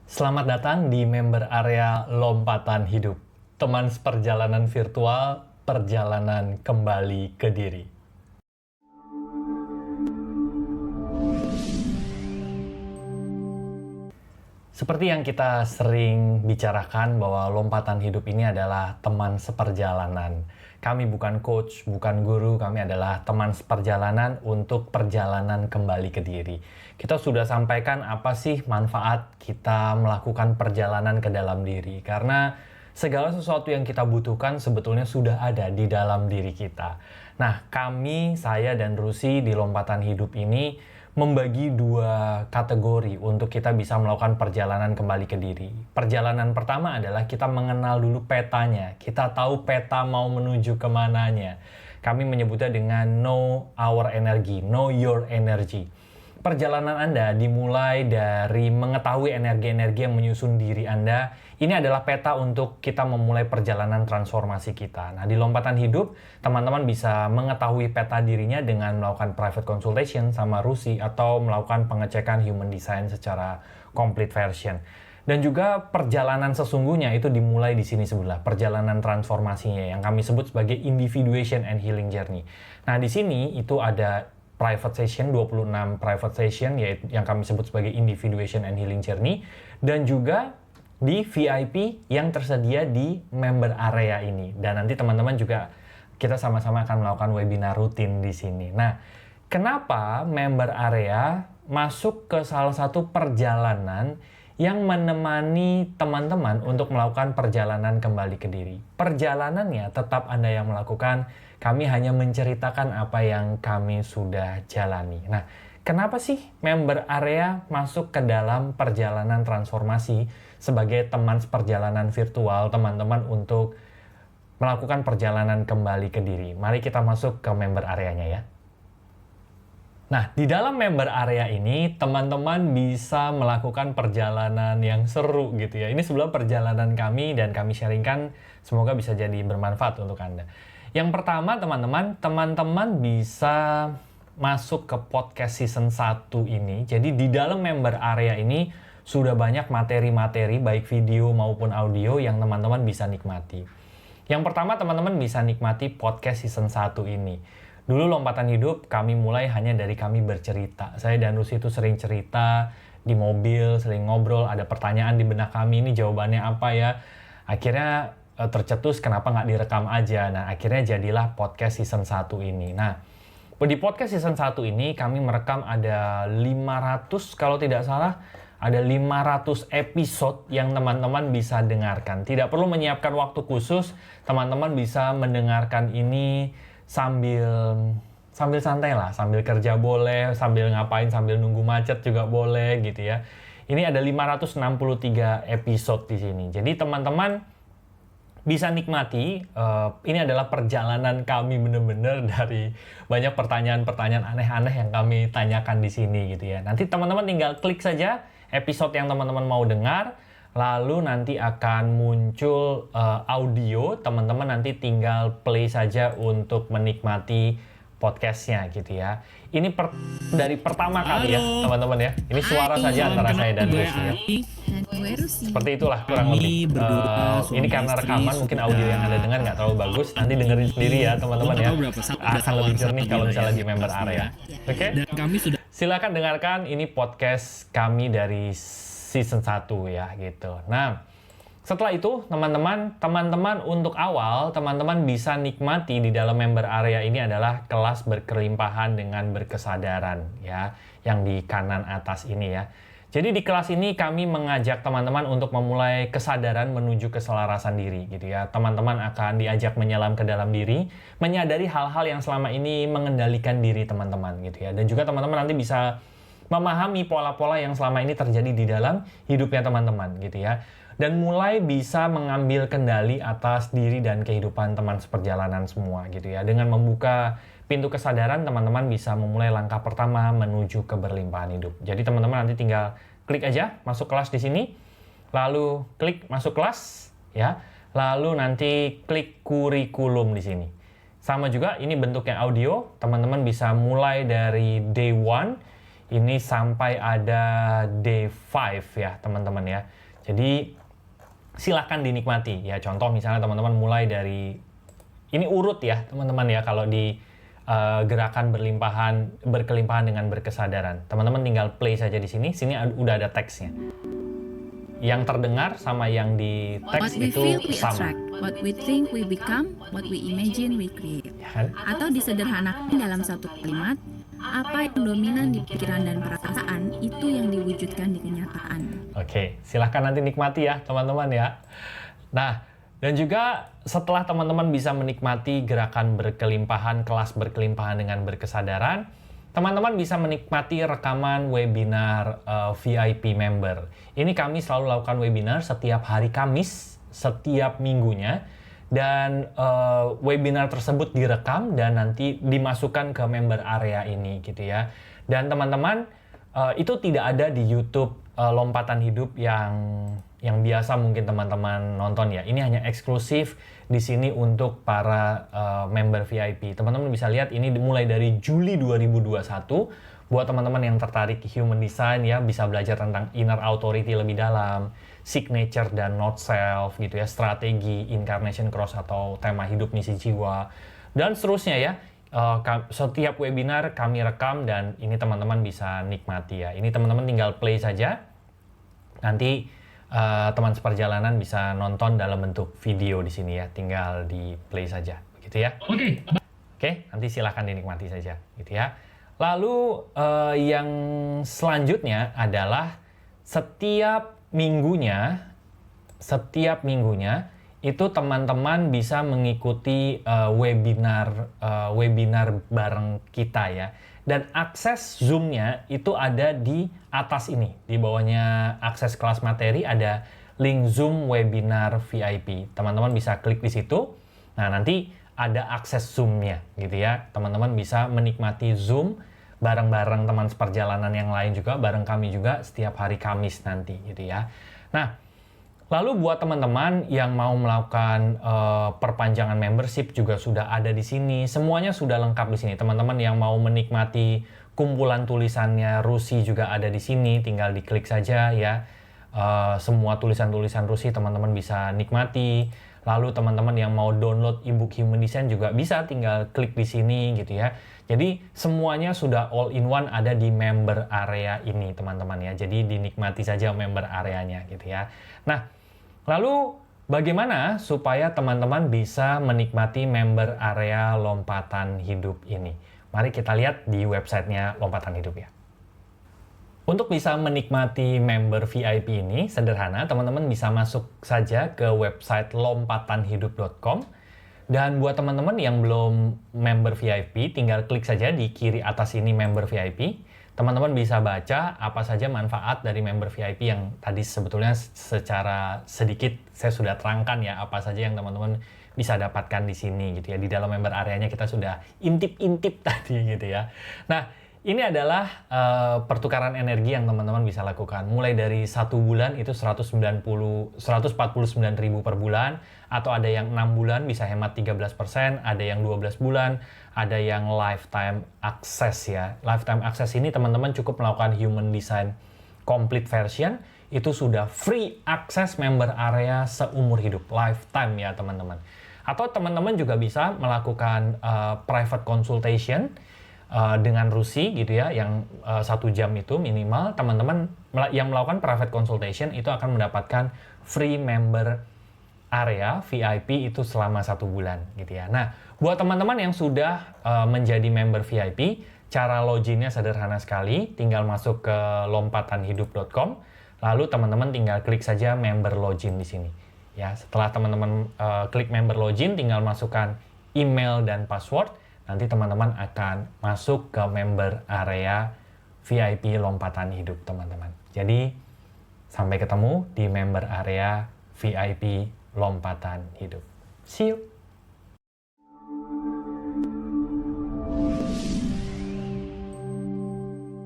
Selamat datang di member area Lompatan Hidup, teman seperjalanan virtual, perjalanan kembali ke diri. Seperti yang kita sering bicarakan bahwa lompatan hidup ini adalah teman seperjalanan. Kami bukan coach, bukan guru, kami adalah teman seperjalanan untuk perjalanan kembali ke diri. Kita sudah sampaikan apa sih manfaat kita melakukan perjalanan ke dalam diri. Karena segala sesuatu yang kita butuhkan sebetulnya sudah ada di dalam diri kita. Nah, saya dan Rusi di lompatan hidup ini membagi dua kategori untuk kita bisa melakukan perjalanan kembali ke diri. Perjalanan pertama adalah kita mengenal dulu petanya. Kita tahu peta mau menuju kemananya. Kami menyebutnya dengan know our energy, know your energy. Perjalanan Anda dimulai dari mengetahui energi-energi yang menyusun diri Anda. Ini adalah peta untuk kita memulai perjalanan transformasi kita. Nah, di lompatan hidup, teman-teman bisa mengetahui peta dirinya dengan melakukan private consultation sama Rusi atau melakukan pengecekan human design secara complete version. Dan juga perjalanan sesungguhnya itu dimulai di sini sebelah, perjalanan transformasinya yang kami sebut sebagai individuation and healing journey. Nah, di sini itu ada private session, 26 private session yaitu yang kami sebut sebagai individuation and healing journey, dan juga di VIP yang tersedia di member area ini. Dan nanti teman-teman juga kita sama-sama akan melakukan webinar rutin di sini. Nah, kenapa member area masuk ke salah satu perjalanan yang menemani teman-teman untuk melakukan perjalanan kembali ke diri? Perjalanannya tetap Anda yang melakukan, kami hanya menceritakan apa yang kami sudah jalani. Nah, kenapa sih member area masuk ke dalam perjalanan transformasi sebagai teman seperjalanan virtual teman-teman untuk melakukan perjalanan kembali ke diri? Mari kita masuk ke member areanya ya. Nah, di dalam member area ini, teman-teman bisa melakukan perjalanan yang seru gitu ya. Ini sebenarnya perjalanan kami dan kami sharingkan, semoga bisa jadi bermanfaat untuk Anda. Yang pertama, teman-teman bisa masuk ke podcast season 1 ini. Jadi di dalam member area ini sudah banyak materi-materi, baik video maupun audio yang teman-teman bisa nikmati. Yang pertama, teman-teman bisa nikmati podcast season 1 ini. Dulu lompatan hidup kami mulai hanya dari kami bercerita. Saya dan Rusi itu sering cerita di mobil, sering ngobrol, ada pertanyaan di benak kami, ini jawabannya apa ya. Akhirnya tercetus kenapa nggak direkam aja. Nah, akhirnya jadilah podcast season 1 ini. Nah, di podcast season 1 ini kami merekam ada 500, kalau tidak salah, ada 500 episode yang teman-teman bisa dengarkan. Tidak perlu menyiapkan waktu khusus, teman-teman bisa mendengarkan ini sambil santai lah, sambil kerja boleh, sambil ngapain, sambil nunggu macet juga boleh gitu ya. Ini ada 563 episode di sini. Jadi teman-teman bisa nikmati, ini adalah perjalanan kami benar-benar dari banyak pertanyaan-pertanyaan aneh-aneh yang kami tanyakan di sini gitu ya. Nanti teman-teman tinggal klik saja episode yang teman-teman mau dengar, lalu nanti akan muncul audio, teman-teman nanti tinggal play saja untuk menikmati podcastnya gitu ya. Ini dari pertama kali ya teman-teman ya. Ini suara saja antara saya dan Rusi ya. Seperti itulah kurang lebih. Ini karena rekaman, mungkin audio yang Anda dengar nggak terlalu bagus. Nanti dengerin sendiri ya teman-teman ya. Akan lebih jernih kalau misalnya di member area. Oke? Silakan dengarkan, ini podcast kami dari season 1 ya gitu. Nah, setelah itu teman-teman untuk awal, teman-teman bisa nikmati di dalam member area ini adalah kelas berkelimpahan dengan berkesadaran ya, yang di kanan atas ini ya. Jadi di kelas ini kami mengajak teman-teman untuk memulai kesadaran menuju keselarasan diri gitu ya. Teman-teman akan diajak menyelam ke dalam diri, menyadari hal-hal yang selama ini mengendalikan diri teman-teman gitu ya. Dan juga teman-teman nanti bisa memahami pola-pola yang selama ini terjadi di dalam hidupnya teman-teman gitu ya. Dan mulai bisa mengambil kendali atas diri dan kehidupan teman seperjalanan semua gitu ya. Dengan membuka pintu kesadaran, teman-teman bisa memulai langkah pertama menuju keberlimpahan hidup. Jadi teman-teman nanti tinggal klik aja masuk kelas di sini, lalu klik masuk kelas ya. Lalu nanti klik kurikulum di sini. Sama juga ini bentuknya audio, teman-teman bisa mulai dari day 1 Ini sampai ada day 5 ya teman-teman ya. Jadi silahkan dinikmati ya. Contoh misalnya teman-teman mulai dari, ini urut ya teman-teman ya, kalau di gerakan berkelimpahan dengan berkesadaran. Teman-teman tinggal play saja di sini. Sini udah ada teksnya. Yang terdengar sama yang di teks What we itu feel, we sama. attract. What we think, we become. What we imagine, we create. Ya kan? Atau disederhanakan dalam satu kalimat, apa yang dominan di pikiran dan perasaan, itu yang diwujudkan di kenyataan. Oke, silahkan nanti nikmati ya teman-teman ya. Nah, dan juga setelah teman-teman bisa menikmati gerakan berkelimpahan, kelas berkelimpahan dengan berkesadaran, teman-teman bisa menikmati rekaman webinar VIP member. Ini kami selalu lakukan webinar setiap hari Kamis, setiap minggunya. Dan webinar tersebut direkam dan nanti dimasukkan ke member area ini gitu ya. Dan teman-teman, itu tidak ada di YouTube Lompatan Hidup yang biasa mungkin teman-teman nonton ya. Ini hanya eksklusif di sini untuk para member VIP. Teman-teman bisa lihat ini dimulai dari Juli 2021. Buat teman-teman yang tertarik human design ya, bisa belajar tentang inner authority lebih dalam, signature dan not self gitu ya, strategi, incarnation cross atau tema hidup misi jiwa, dan seterusnya ya. Setiap webinar kami rekam dan ini teman-teman bisa nikmati ya. Ini teman-teman tinggal play saja. Nanti teman seperjalanan bisa nonton dalam bentuk video di sini ya. Tinggal di play saja, begitu ya. Oke, nanti silahkan dinikmati saja, gitu ya. Lalu yang selanjutnya adalah setiap minggunya itu teman-teman bisa mengikuti webinar bareng kita ya. Dan akses Zoom-nya itu ada di atas ini. Di bawahnya akses kelas materi ada link Zoom webinar VIP. Teman-teman bisa klik di situ. Nah, nanti ada akses Zoom-nya gitu ya. Teman-teman bisa menikmati Zoom bareng-bareng teman seperjalanan yang lain juga, bareng kami juga setiap hari Kamis nanti gitu ya. Nah, lalu buat teman-teman yang mau melakukan perpanjangan membership juga sudah ada di sini. Semuanya sudah lengkap di sini. Teman-teman yang mau menikmati kumpulan tulisannya Rusi juga ada di sini. Tinggal diklik saja ya. Semua tulisan-tulisan Rusi teman-teman bisa nikmati. Lalu teman-teman yang mau download ebook Human Design juga bisa, tinggal klik di sini gitu ya. Jadi semuanya sudah all in one ada di member area ini teman-teman ya. Jadi dinikmati saja member areanya gitu ya. Nah, lalu bagaimana supaya teman-teman bisa menikmati member area Lompatan Hidup ini? Mari kita lihat di websitenya Lompatan Hidup ya. Untuk bisa menikmati member VIP ini sederhana, teman-teman bisa masuk saja ke website lompatanhidup.com. Dan buat teman-teman yang belum member VIP, tinggal klik saja di kiri atas ini member VIP. Teman-teman bisa baca apa saja manfaat dari member VIP yang tadi sebetulnya secara sedikit saya sudah terangkan ya, apa saja yang teman-teman bisa dapatkan di sini gitu ya. Di dalam member areanya kita sudah intip-intip tadi gitu ya. Nah, ini adalah pertukaran energi yang teman-teman bisa lakukan. Mulai dari 1 bulan itu 149.000 per bulan, atau ada yang 6 bulan bisa hemat 13%, ada yang 12 bulan, ada yang lifetime access ya. Lifetime access ini teman-teman cukup melakukan human design complete version, itu sudah free access member area seumur hidup, lifetime ya teman-teman. Atau teman-teman juga bisa melakukan private consultation dengan Rusi gitu ya, yang 1 jam itu minimal. Teman-teman yang melakukan private consultation itu akan mendapatkan free member area VIP itu selama 1 bulan gitu ya. Nah, buat teman-teman yang sudah menjadi member VIP, cara loginnya sederhana sekali, tinggal masuk ke lompatanhidup.com, lalu teman-teman tinggal klik saja member login di sini. Ya, setelah teman-teman klik member login, tinggal masukkan email dan password. Nanti teman-teman akan masuk ke member area VIP Lompatan Hidup, teman-teman. Jadi, sampai ketemu di member area VIP Lompatan Hidup. See you!